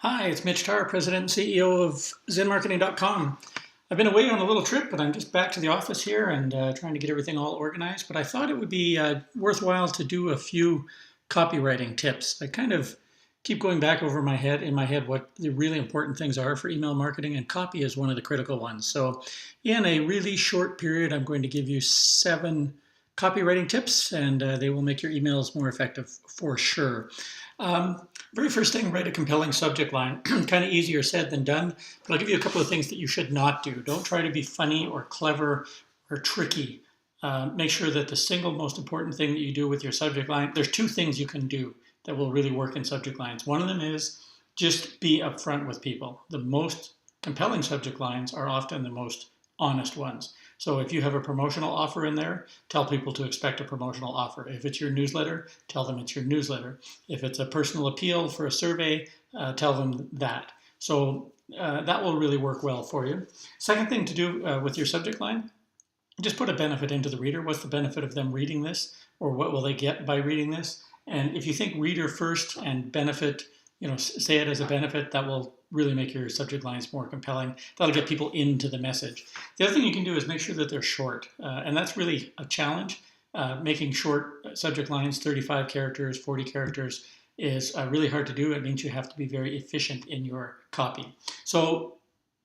Hi, it's Mitch Tarr, President and CEO of ZinMarketing.com. I've been away on a little trip, but I'm just back to the office here and trying to get everything all organized. But I thought it would be worthwhile to do a few copywriting tips. I kind of keep going back over in my head what the really important things are for email marketing, and copy is one of the critical ones. So in a really short period, I'm going to give you 7 copywriting tips, and they will make your emails more effective for sure. Very first thing, write a compelling subject line. Kind of easier said than done, but I'll give you a couple of things that you should not do. Don't try to be funny or clever or tricky. Make sure that the single most important thing that you do with your subject line, there's 2 things you can do that will really work in subject lines. One of them is just be upfront with people. The most compelling subject lines are often the most honest ones. So if you have a promotional offer in there, tell people to expect a promotional offer. If it's your newsletter, tell them it's your newsletter. If it's a personal appeal for a survey, tell them that. So that will really work well for you. Second thing to do with your subject line, just put a benefit into the reader. What's the benefit of them reading this, or what will they get by reading this? And if you think reader first and benefit, say it as a benefit, that will really make your subject lines more compelling. That'll get people into the message. The other thing you can do is make sure that they're short. And that's really a challenge. Making short subject lines, 35 characters, 40 characters, is really hard to do. It means you have to be very efficient in your copy. So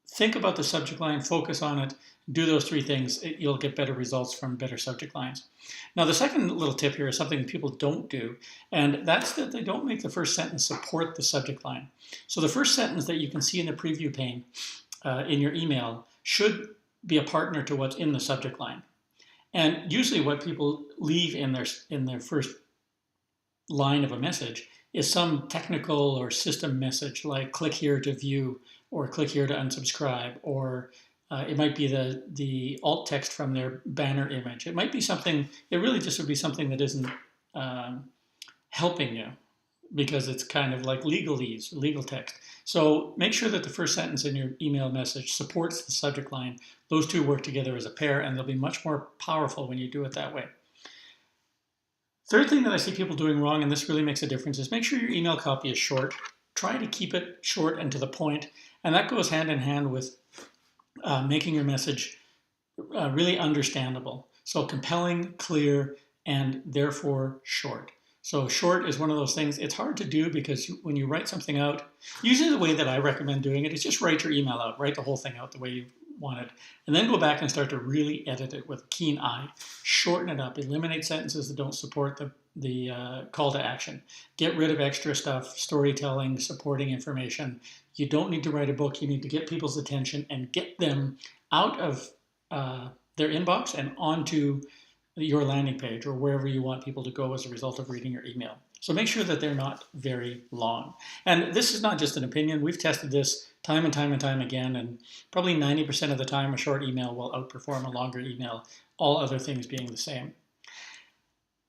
think about the subject line, focus on it, do those 3 things. You'll get better results from better subject lines. Now, the second little tip here is something people don't do, and that's that they don't make the first sentence support the subject line. So the first sentence that you can see in the preview pane in your email should be a partner to what's in the subject line. And usually what people leave in their first line of a message is some technical or system message, like click here to view, or click here to unsubscribe, or it might be the alt text from their banner image. It might be something, it really just would be something that isn't helping you, because it's kind of like legalese, legal text. So make sure that the first sentence in your email message supports the subject line. Those 2 work together as a pair, and they'll be much more powerful when you do it that way. Third thing that I see people doing wrong, and this really makes a difference, is make sure your email copy is short. Try to keep it short and to the point, and that goes hand in hand with making your message really understandable. So compelling, clear, and therefore short. So short is one of those things, it's hard to do because when you write something out, usually the way that I recommend doing it is just write your email out, write the whole thing out the way you want it, and then go back and start to really edit it with a keen eye. Shorten it up, eliminate sentences that don't support the call to action. Get rid of extra stuff, storytelling, supporting information. You don't need to write a book. You need to get people's attention and get them out of their inbox and onto your landing page or wherever you want people to go as a result of reading your email. So make sure that they're not very long. And this is not just an opinion. We've tested this time and time and time again, and probably 90% of the time a short email will outperform a longer email, all other things being the same.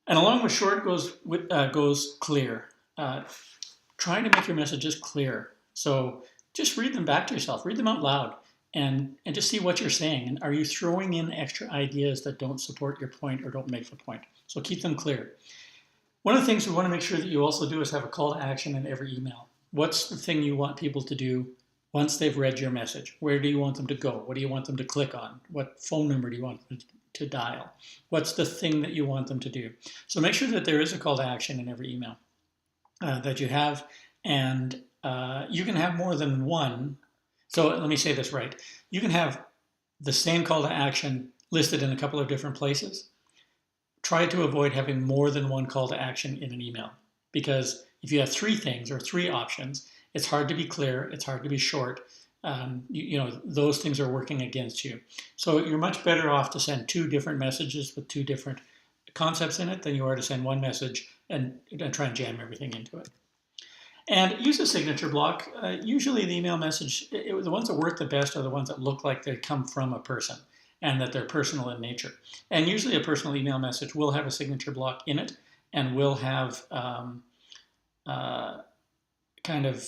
And along with short goes clear. Try to make your messages clear. So just read them back to yourself, read them out loud, and just see what you're saying. And are you throwing in extra ideas that don't support your point or don't make the point? So keep them clear. One of the things we want to make sure that you also do is have a call to action in every email. What's the thing you want people to do once they've read your message? Where do you want them to go? What do you want them to click on? What phone number do you want them to dial? What's the thing that you want them to do? So make sure that there is a call to action in every email that you have, and you can have more than one. So let me say this right. You can have the same call to action listed in a couple of different places. Try to avoid having more than one call to action in an email, because if you have 3 things or 3 options, it's hard to be clear, it's hard to be short. Those things are working against you. So you're much better off to send 2 different messages with 2 different concepts in it than you are to send one message and try and jam everything into it. And use a signature block. Usually the email message, the ones that work the best are the ones that look like they come from a person and that they're personal in nature. And usually a personal email message will have a signature block in it and will have kind of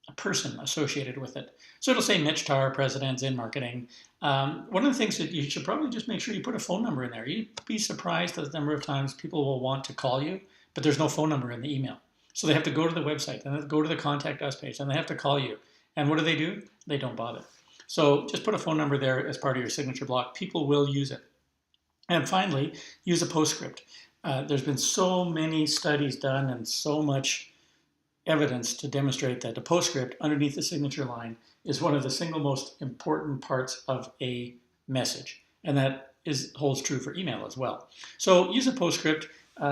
a person associated with it. So it'll say Mitch Tarr, President, ZinMarketing. One of the things that you should probably just make sure you put a phone number in there. You'd be surprised at the number of times people will want to call you, but there's no phone number in the email. So they have to go to the website, and they have to go to the contact us page, and they have to call you. And what do? They don't bother. So just put a phone number there as part of your signature block. People will use it. And finally, use a postscript. There's been so many studies done and so much evidence to demonstrate that the postscript underneath the signature line is one of the single most important parts of a message. And that holds true for email as well. So use a postscript.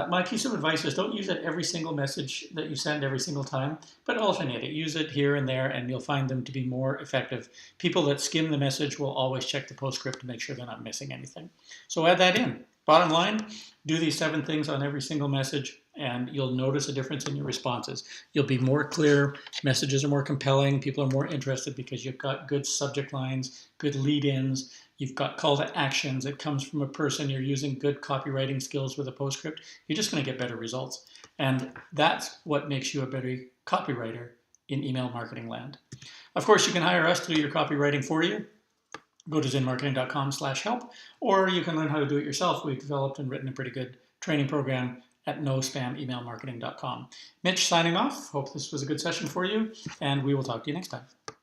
My piece of advice is don't use it every single message that you send every single time, but alternate it. Use it here and there, and you'll find them to be more effective. People that skim the message will always check the postscript to make sure they're not missing anything. So add that in. Bottom line, do these 7 things on every single message, and you'll notice a difference in your responses. You'll be more clear, messages are more compelling, people are more interested because you've got good subject lines, good lead-ins, you've got call to actions, it comes from a person, you're using good copywriting skills with a postscript, you're just going to get better results. And that's what makes you a better copywriter in email marketing land. Of course, you can hire us to do your copywriting for you. Go to ZinMarketing.com/help, or you can learn how to do it yourself. We've developed and written a pretty good training program at nospamemailmarketing.com. Mitch signing off. Hope this was a good session for you, and we will talk to you next time.